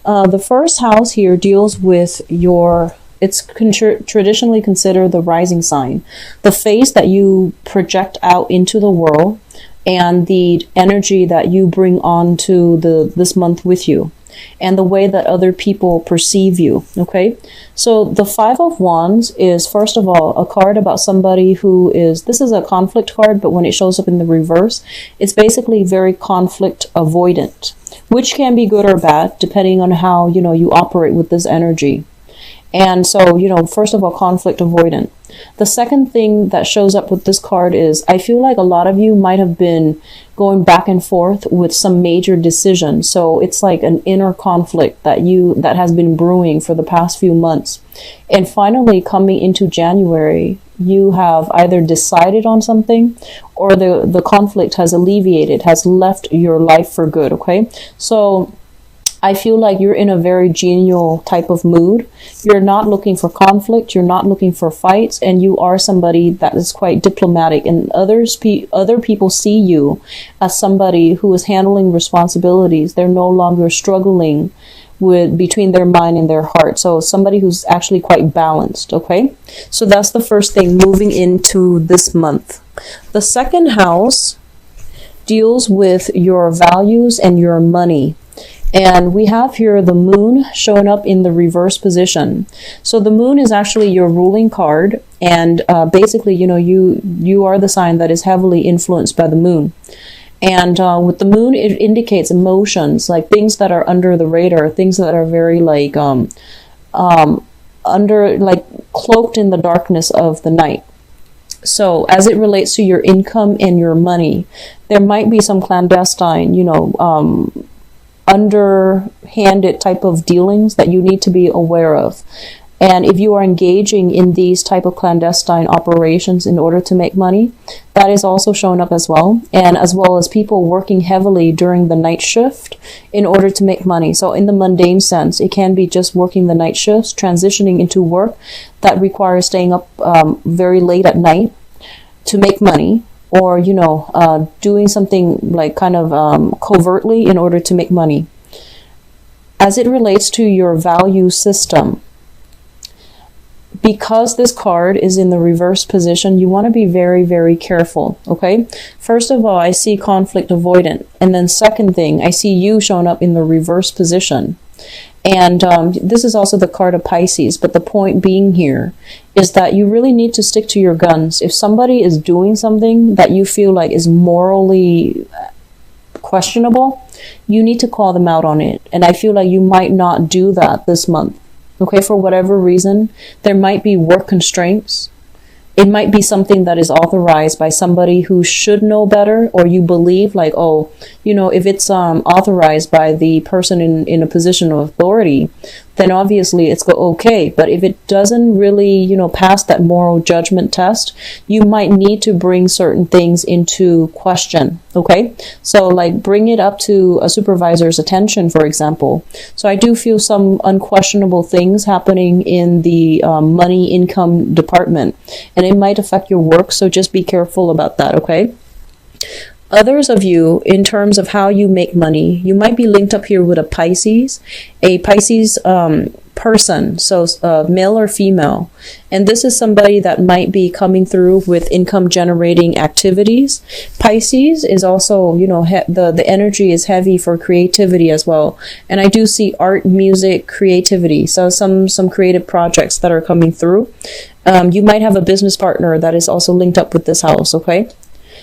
The first house here deals with your, it's traditionally considered the rising sign, the face that you project out into the world, and the energy that you bring on to this month with you, and the way that other people perceive you. Okay, so the Five of Wands is, first of all, a card about somebody who is, this is a conflict card, but when it shows up in the reverse, it's basically very conflict avoidant, which can be good or bad depending on how, you know, you operate with this energy. And so, you know, first of all, conflict avoidant. The second thing that shows up with this card is, I feel like a lot of you might have been going back and forth with some major decision. So it's like an inner conflict that has been brewing for the past few months. And finally, coming into January, you have either decided on something, or the conflict has alleviated, has left your life for good. Okay, so I feel like you're in a very genial type of mood. You're not looking for conflict. You're not looking for fights. And you are somebody that is quite diplomatic. And other people see you as somebody who is handling responsibilities. They're no longer struggling with between their mind and their heart. So somebody who's actually quite balanced. Okay, so that's the first thing moving into this month. The second house deals with your values and your money. And we have here the moon showing up in the reverse position. So the moon is actually your ruling card. And basically, you know, you are the sign that is heavily influenced by the moon. And with the moon, it indicates emotions, like things that are under the radar, things that are very like under, like cloaked in the darkness of the night. So as it relates to your income and your money, there might be some clandestine, you know, underhanded type of dealings that you need to be aware of. And if you are engaging in these type of clandestine operations in order to make money, that is also showing up as well. And as well as people working heavily during the night shift in order to make money. So in the mundane sense, it can be just working the night shifts, transitioning into work that requires staying up very late at night to make money. Or, you know, doing something like kind of covertly in order to make money. As it relates to your value system, because this card is in the reverse position, you want to be very, very careful, okay? First of all, I see conflict avoidant. And then second thing, I see you showing up in the reverse position. And this is also the card of Pisces. But the point being here is that you really need to stick to your guns. If somebody is doing something that you feel like is morally questionable, you need to call them out on it. And I feel like you might not do that this month. Okay, for whatever reason, there might be work constraints. It might be something that is authorized by somebody who should know better, or you believe like, oh, you know, if it's authorized by the person in a position of authority, then obviously it's okay. But if it doesn't really, you know, pass that moral judgment test, you might need to bring certain things into question. Okay, so like bring it up to a supervisor's attention, for example. So I do feel some unquestionable things happening in the money income department, and it might affect your work. So just be careful about that. Okay. Others of you, in terms of how you make money, you might be linked up here with a Pisces person, so male or female. And this is somebody that might be coming through with income generating activities. Pisces is also, you know, the energy is heavy for creativity as well. And I do see art, music, creativity. So some creative projects that are coming through. You might have a business partner that is also linked up with this house, okay?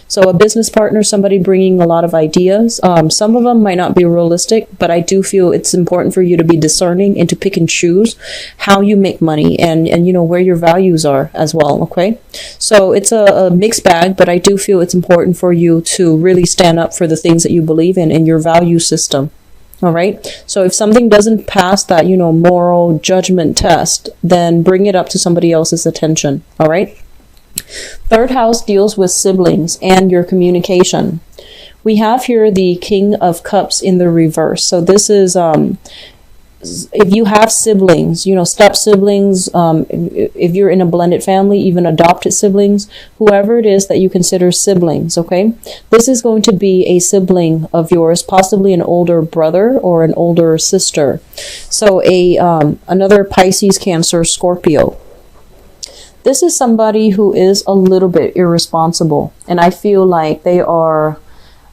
So a business partner, somebody bringing a lot of ideas. Some of them might not be realistic, but I do feel it's important for you to be discerning and to pick and choose how you make money and you know, where your values are as well, okay? So it's a mixed bag, but I do feel it's important for you to really stand up for the things that you believe in your value system. All right. So if something doesn't pass that, you know, moral judgment test, then bring it up to somebody else's attention. All right. Third house deals with siblings and your communication. We have here the King of Cups in the reverse. So this is if you have siblings, step siblings, if you're in a blended family, even adopted siblings, whoever it is that you consider siblings, okay? This is going to be a sibling of yours, possibly an older brother or an older sister. So another Pisces, Cancer, Scorpio. This is somebody who is a little bit irresponsible, and I feel like they are,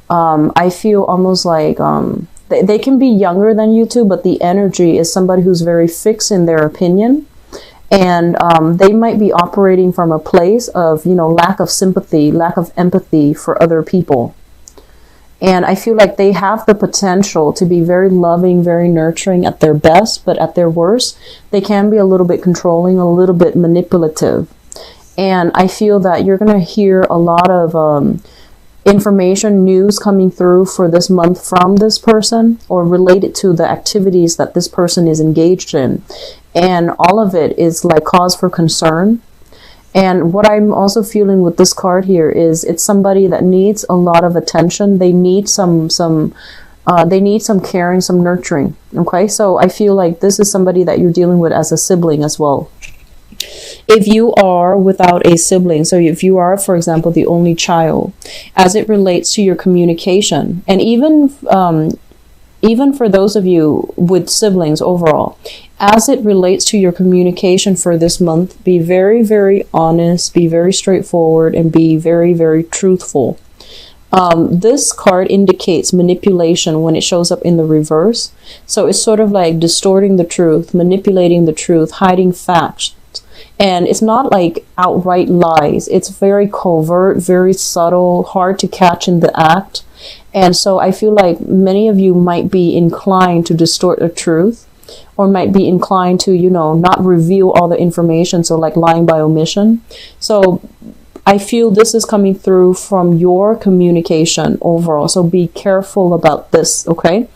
I feel almost like, they can be younger than you two, but the energy is somebody who's very fixed in their opinion. And they might be operating from a place of, lack of sympathy, lack of empathy for other people. And I feel like they have the potential to be very loving, very nurturing at their best, but at their worst, they can be a little bit controlling, a little bit manipulative. And I feel that you're going to hear a lot of information, news coming through for this month from this person, or related to the activities that this person is engaged in. And all of it is like cause for concern. And what I'm also feeling with this card here is it's somebody that needs a lot of attention. They need some caring, some nurturing. Okay, so I feel like this is somebody that you're dealing with as a sibling as well. If you are without a sibling, so if you are, for example, the only child, as it relates to your communication, and even for those of you with siblings overall, as it relates to your communication for this month, be very, very honest, be very straightforward, and be very, very truthful. This card indicates manipulation when it shows up in the reverse. So it's sort of like distorting the truth, manipulating the truth, hiding facts. And it's not like outright lies. It's very covert, very subtle, hard to catch in the act. And so I feel like many of you might be inclined to distort the truth, or might be inclined to, not reveal all the information. So like lying by omission. So I feel this is coming through from your communication overall. So be careful about this, okay?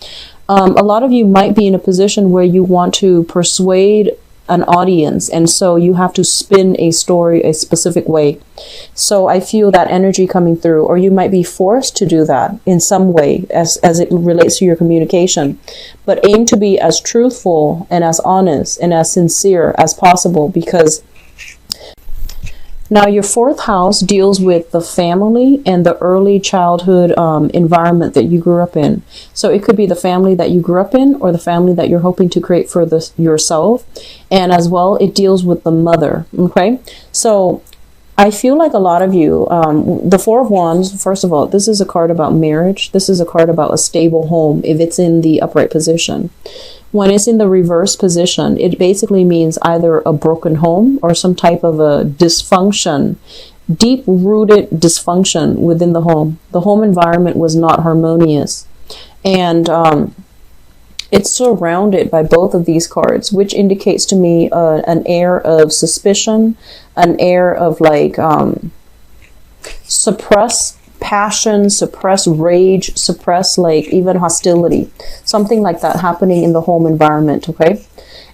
A lot of you might be in a position where you want to persuade an audience, and so you have to spin a story a specific way. So I feel that energy coming through, or you might be forced to do that in some way as it relates to your communication. But aim to be as truthful and as honest and as sincere as possible, because now your fourth house deals with the family and the early childhood environment that you grew up in. So it could be the family that you grew up in, or the family that you're hoping to create for yourself. And as well, it deals with the mother. Okay, so I feel like a lot of you, the Four of Wands, first of all, this is a card about marriage. This is a card about a stable home if it's in the upright position. When it's in the reverse position, it basically means either a broken home or some type of a dysfunction, deep-rooted dysfunction within the home. The home environment was not harmonious. And it's surrounded by both of these cards, which indicates to me an air of suspicion, an air of like suppressed passion, suppress rage, suppress like even hostility, something like that happening in the home environment. Okay,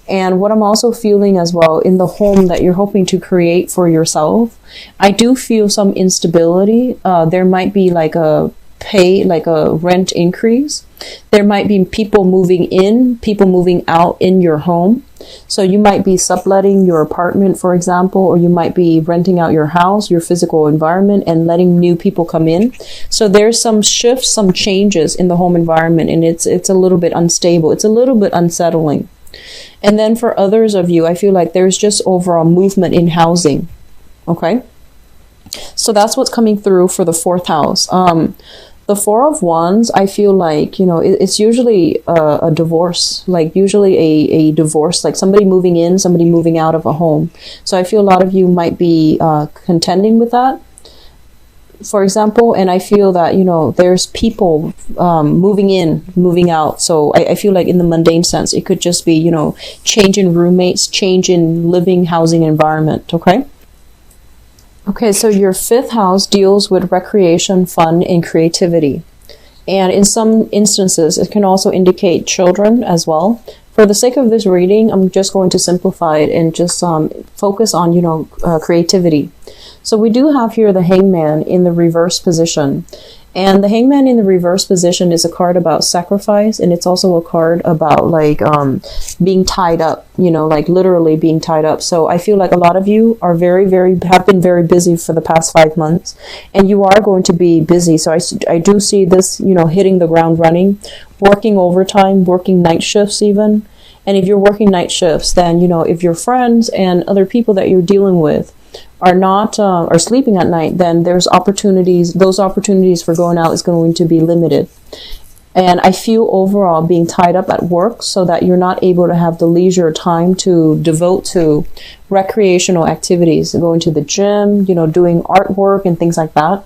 and what I'm also feeling as well in the home that you're hoping to create for yourself, I do feel some instability. There might be like a rent increase. There might be people moving in, people moving out in your home. So you might be subletting your apartment, for example, or you might be renting out your house, your physical environment, and letting new people come in. So there's some shifts, some changes in the home environment, and it's a little bit unstable. It's a little bit unsettling. And then for others of you, I feel like there's just overall movement in housing. Okay? So that's what's coming through for the fourth house. The Four of Wands, I feel like, it's usually a divorce, like usually a divorce, like somebody moving in, somebody moving out of a home. So I feel a lot of you might be contending with that, for example. And I feel that, there's people moving in, moving out. So I feel like in the mundane sense, it could just be, change in roommates, change in living, housing environment. Okay. Okay, so your fifth house deals with recreation, fun, and creativity. And in some instances, it can also indicate children as well. For the sake of this reading, I'm just going to simplify it and just focus on, creativity. So we do have here the Hangman in the reverse position. And the Hangman in the reverse position is a card about sacrifice, and it's also a card about like being tied up, you know, like literally being tied up. So I feel like a lot of you are have been very busy for the past 5 months, and you are going to be busy. So I do see this, you know, hitting the ground running, working overtime, working night shifts even. And if you're working night shifts, then, you know, if your friends and other people that you're dealing with are not are sleeping at night, then there's opportunities. Those opportunities for going out is going to be limited. And I feel overall being tied up at work so that you're not able to have the leisure time to devote to recreational activities, going to the gym, you know, doing artwork and things like that.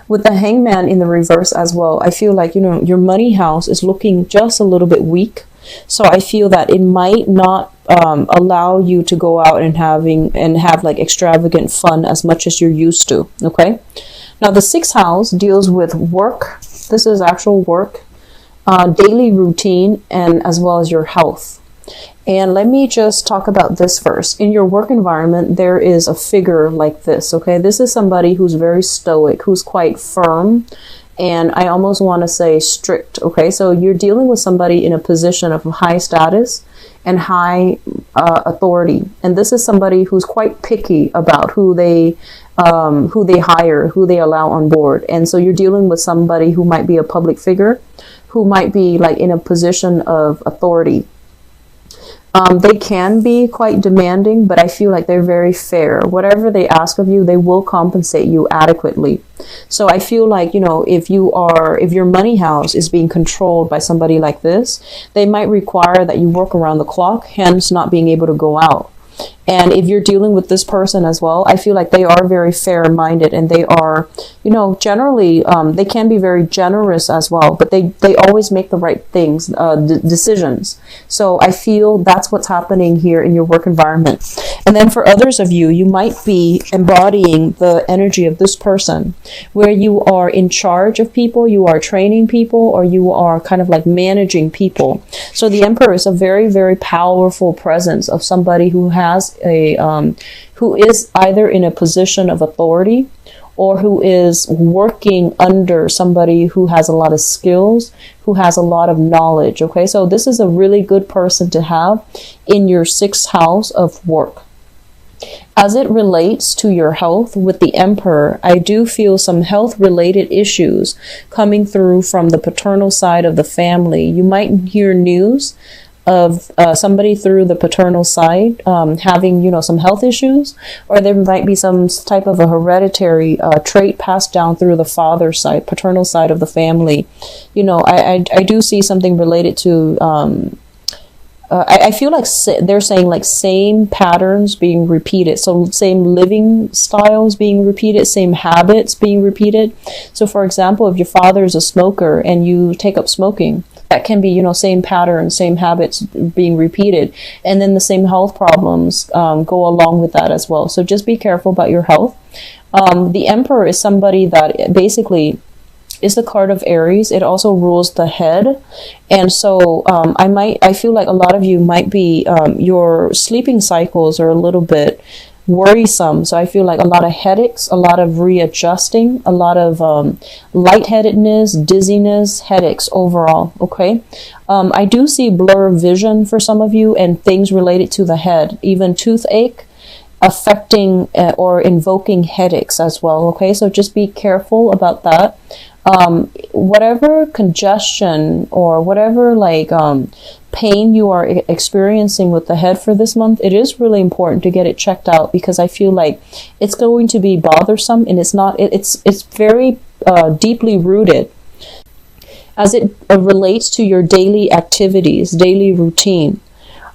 With the Hangman in the reverse as well, I feel like, you know, your money house is looking just a little bit weak. So I feel that it might not allow you to go out and have like extravagant fun as much as you're used to. Okay. Now the 6th house deals with work. This is actual work, daily routine, and as well as your health. And let me just talk about this first. In your work environment, there is a figure like this. Okay. This is somebody who's very stoic, who's quite firm. And I almost want to say strict. Okay, so you're dealing with somebody in a position of high status and high authority, and this is somebody who's quite picky about who they hire, who they allow on board. And so you're dealing with somebody who might be a public figure, who might be like in a position of authority. They can be quite demanding, but I feel like they're very fair. Whatever they ask of you, they will compensate you adequately. So I feel like, you know, if your money house is being controlled by somebody like this, they might require that you work around the clock, hence not being able to go out. And if you're dealing with this person as well, I feel like they are very fair-minded, and they are, you know, generally, they can be very generous as well, but they always make the right things, decisions. So I feel that's what's happening here in your work environment. And then for others of you, you might be embodying the energy of this person, where you are in charge of people, you are training people, or you are kind of like managing people. So the Emperor is a very, very powerful presence of somebody who has who is either in a position of authority, or who is working under somebody who has a lot of skills, who has a lot of knowledge. Okay, so this is a really good person to have in your 6th house of work. As it relates to your health with the Emperor, I do feel some health related issues coming through from the paternal side of the family. You might hear news of somebody through the paternal side having, you know, some health issues, or there might be some type of a hereditary trait passed down through the father's side, paternal side of the family. You know, I do see something related to I feel like they're saying like same patterns being repeated. So same living styles being repeated, same habits being repeated. So for example, if your father is a smoker and you take up smoking, that can be, you know, same patterns, same habits being repeated. And then the same health problems go along with that as well. So just be careful about your health. The Emperor is somebody that basically is the card of Aries. It also rules the head. And so I feel like a lot of you might be, your sleeping cycles are a little bit worrisome. So I feel like a lot of headaches, a lot of readjusting, a lot of lightheadedness, dizziness, headaches overall. Okay. I do see blur vision for some of you, and things related to the head, even toothache affecting or invoking headaches as well. Okay. So just be careful about that. Whatever congestion or whatever like pain you are experiencing with the head for this month, it is really important to get it checked out, because I feel like it's going to be bothersome, and it's very deeply rooted as it relates to your daily activities, daily routine.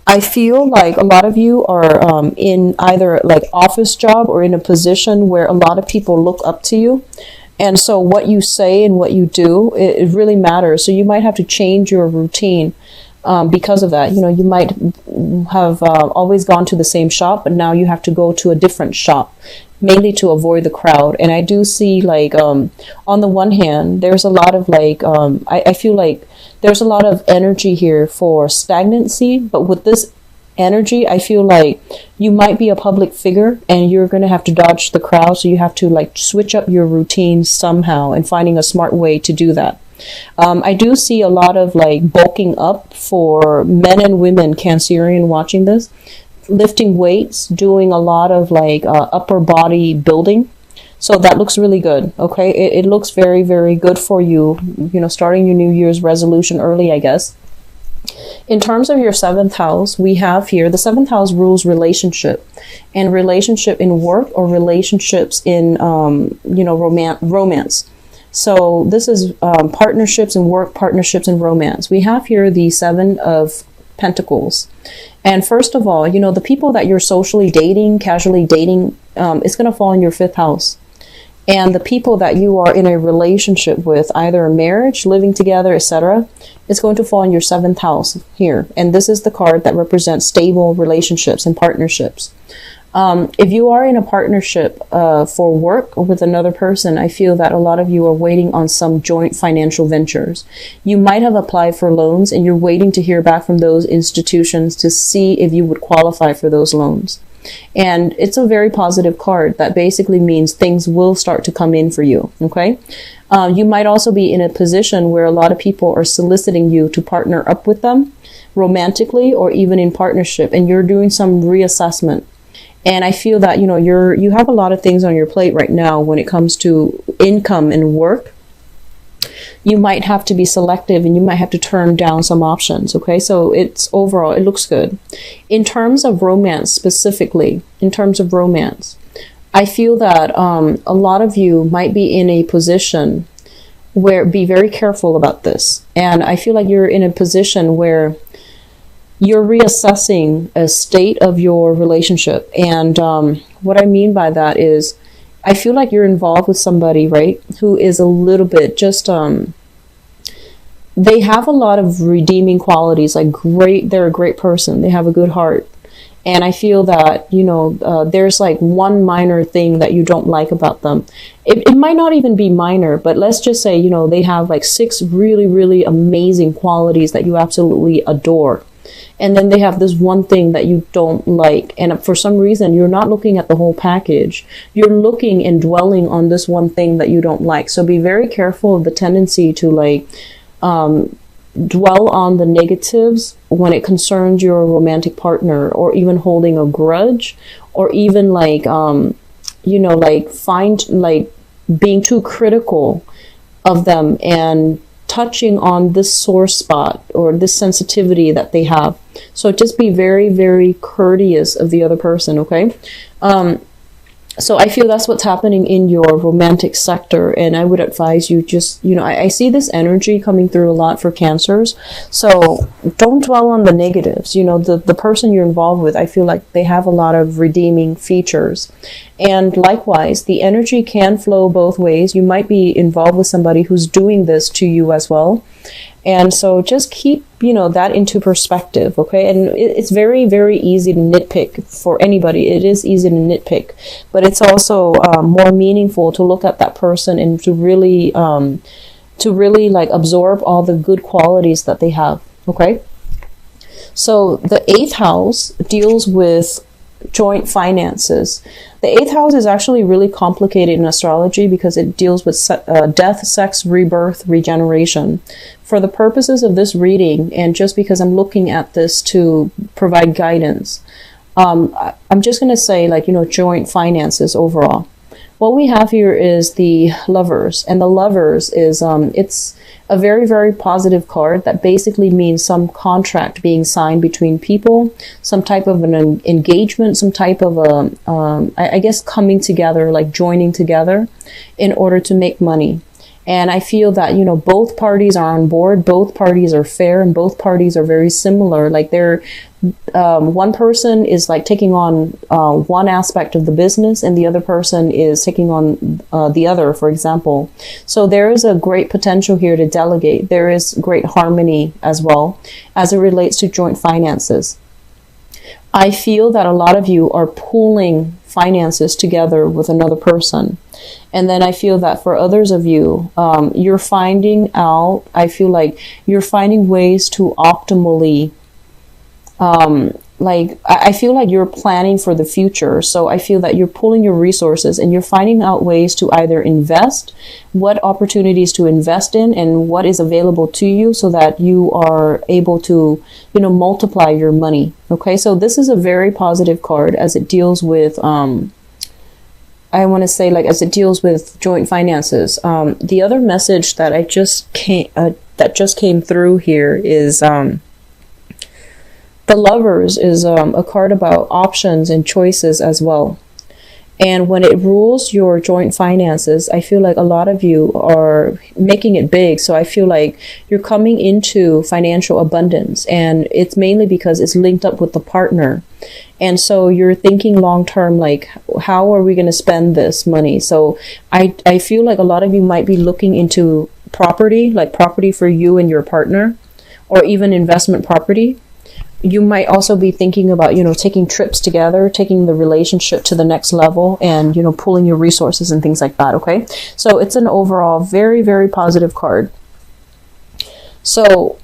I feel like a lot of you are in either like office job or in a position where a lot of people look up to you. And so what you say and what you do, it really matters. So you might have to change your routine because of that. You know, you might have always gone to the same shop, but now you have to go to a different shop, mainly to avoid the crowd. And I do see like, on the one hand, there's a lot of like, I feel like there's a lot of energy here for stagnancy, but with this energy, I feel like you might be a public figure and you're going to have to dodge the crowd. So you have to like switch up your routine somehow and finding a smart way to do that. I do see a lot of like bulking up for men and women Cancerian watching this, lifting weights, doing a lot of like upper body building. So that looks really good. Okay. It looks very, very good for you, starting your New Year's resolution early, I guess. In terms of your seventh house, we have here the seventh house rules relationship, and relationship in work or relationships in, romance. So this is partnerships in work, partnerships in romance. We have here the Seven of Pentacles. And first of all, the people that you're socially dating, casually dating, it's going to fall in your fifth house. And the people that you are in a relationship with, either a marriage, living together, etc., it's going to fall in your seventh house here. And this is the card that represents stable relationships and partnerships. If you are in a partnership for work with another person, I feel that a lot of you are waiting on some joint financial ventures. You might have applied for loans and you're waiting to hear back from those institutions to see if you would qualify for those loans. And it's a very positive card that basically means things will start to come in for you. Okay. You might also be in a position where a lot of people are soliciting you to partner up with them romantically or even in partnership, and you're doing some reassessment. And I feel that, you have a lot of things on your plate right now when it comes to income and work. You might have to be selective and you might have to turn down some options. Okay. So it's overall, it looks good. In terms of romance specifically, I feel that a lot of you might be in a position where, be very careful about this. And I feel like you're in a position where you're reassessing a state of your relationship. And what I mean by that is, I feel like you're involved with somebody, right, who is a little bit just, they have a lot of redeeming qualities, like they're a great person, they have a good heart. And I feel that, there's like one minor thing that you don't like about them. It might not even be minor, but let's just say, they have like 6 really, really amazing qualities that you absolutely adore. And then they have this one thing that you don't like. And for some reason, you're not looking at the whole package. You're looking and dwelling on this one thing that you don't like. So be very careful of the tendency to like dwell on the negatives when it concerns your romantic partner, or even holding a grudge, or even like, being too critical of them and touching on this sore spot or this sensitivity that they have. So just be very, very courteous of the other person, okay? So I feel that's what's happening in your romantic sector, and I would advise you just, I see this energy coming through a lot for Cancers. So don't dwell on the negatives. The person you're involved with, I feel like they have a lot of redeeming features. And likewise, the energy can flow both ways. You might be involved with somebody who's doing this to you as well. And so just keep, that into perspective, okay? And it's very, very easy to nitpick for anybody. It is easy to nitpick, but it's also more meaningful to look at that person and to really like absorb all the good qualities that they have, okay? So the 8th house deals with joint finances. The 8th house is actually really complicated in astrology because it deals with death, sex, rebirth, regeneration. For the purposes of this reading, and just because I'm looking at this to provide guidance, I'm just going to say, like, joint finances overall. What we have here is the Lovers, and the Lovers is, it's a very, very positive card that basically means some contract being signed between people, some type of an engagement, some type of I guess coming together, like joining together in order to make money. And I feel that, both parties are on board, both parties are fair, and both parties are very similar. Like they're, one person is like taking on one aspect of the business, and the other person is taking on the other, for example. So there is a great potential here to delegate. There is great harmony as well as it relates to joint finances. I feel that a lot of you are pooling finances together with another person. And then I feel that for others of you, you're finding out, I feel like you're finding ways to optimally like I feel like you're planning for the future. So I feel that you're pulling your resources and you're finding out ways to either invest, what opportunities to invest in, and what is available to you so that you are able to, multiply your money. Okay, so this is a very positive card as it deals with I want to say, like, as it deals with joint finances. The other message that just came through here is the Lovers is a card about options and choices as well. And when it rules your joint finances, I feel like a lot of you are making it big. So I feel like you're coming into financial abundance, and it's mainly because it's linked up with the partner. And so you're thinking long term, like, how are we going to spend this money? So I feel like a lot of you might be looking into property, like property for you and your partner, or even investment property. You might also be thinking about, taking trips together, taking the relationship to the next level, and, pulling your resources and things like that, okay? So it's an overall very, very positive card. So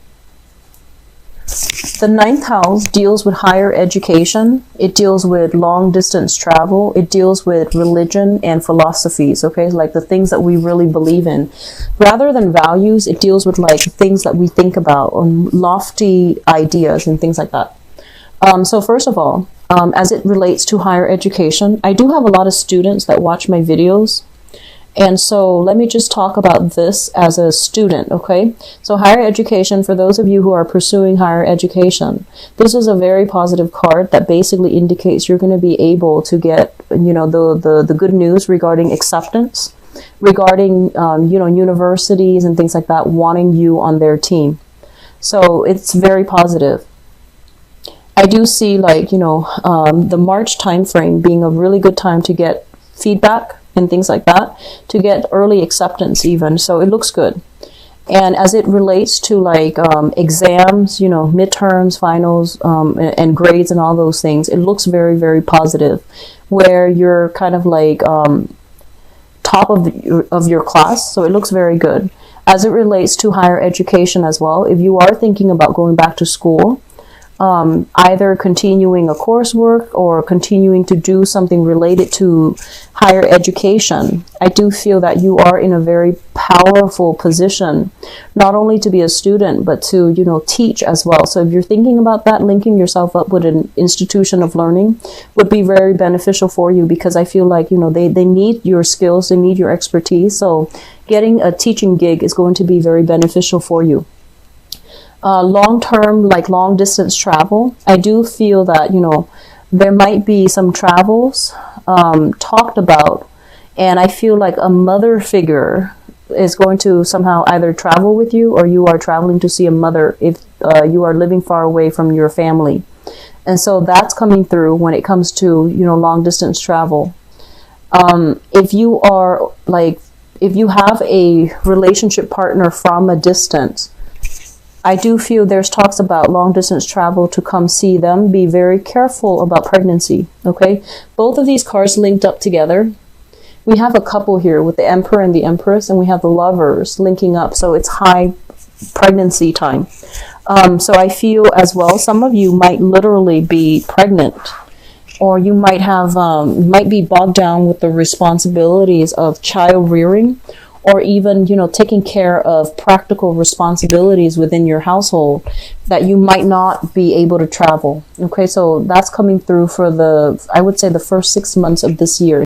the ninth house deals with higher education. It deals with long distance travel. It deals with religion and philosophies, okay? Like the things that we really believe in. Rather than values, it deals with like things that we think about, lofty ideas and things like that. So first of all, as it relates to higher education, I do have a lot of students that watch my videos. And so let me just talk about this as a student, okay? So higher education, for those of you who are pursuing higher education, this is a very positive card that basically indicates you're going to be able to get, the good news regarding acceptance, regarding, universities and things like that wanting you on their team. So it's very positive. I do see, like, the March timeframe being a really good time to get feedback and things like that, to get early acceptance even. So it looks good. And as it relates to like exams, midterms, finals, and grades and all those things, it looks very, very positive, where you're kind of like top of your class. So it looks very good. As it relates to higher education as well, if you are thinking about going back to school, either continuing a coursework or continuing to do something related to higher education, I do feel that you are in a very powerful position, not only to be a student, but to, teach as well. So if you're thinking about that, linking yourself up with an institution of learning would be very beneficial for you, because I feel like, they need your skills, they need your expertise. So getting a teaching gig is going to be very beneficial for you. Long-term, like long-distance travel, I do feel that, there might be some travels talked about, and I feel like a mother figure is going to somehow either travel with you, or you are traveling to see a mother if you are living far away from your family. And so that's coming through when it comes to, long-distance travel. If you have a relationship partner from a distance, I do feel there's talks about long distance travel to come see them. Be very careful about pregnancy, okay? Both of these cards linked up together. We have a couple here with the Emperor and the Empress, and we have the Lovers linking up. So it's high pregnancy time. So I feel as well, some of you might literally be pregnant, or you might have, might be bogged down with the responsibilities of child rearing, or even, taking care of practical responsibilities within your household, that you might not be able to travel. Okay, so that's coming through for I would say the first 6 months of this year.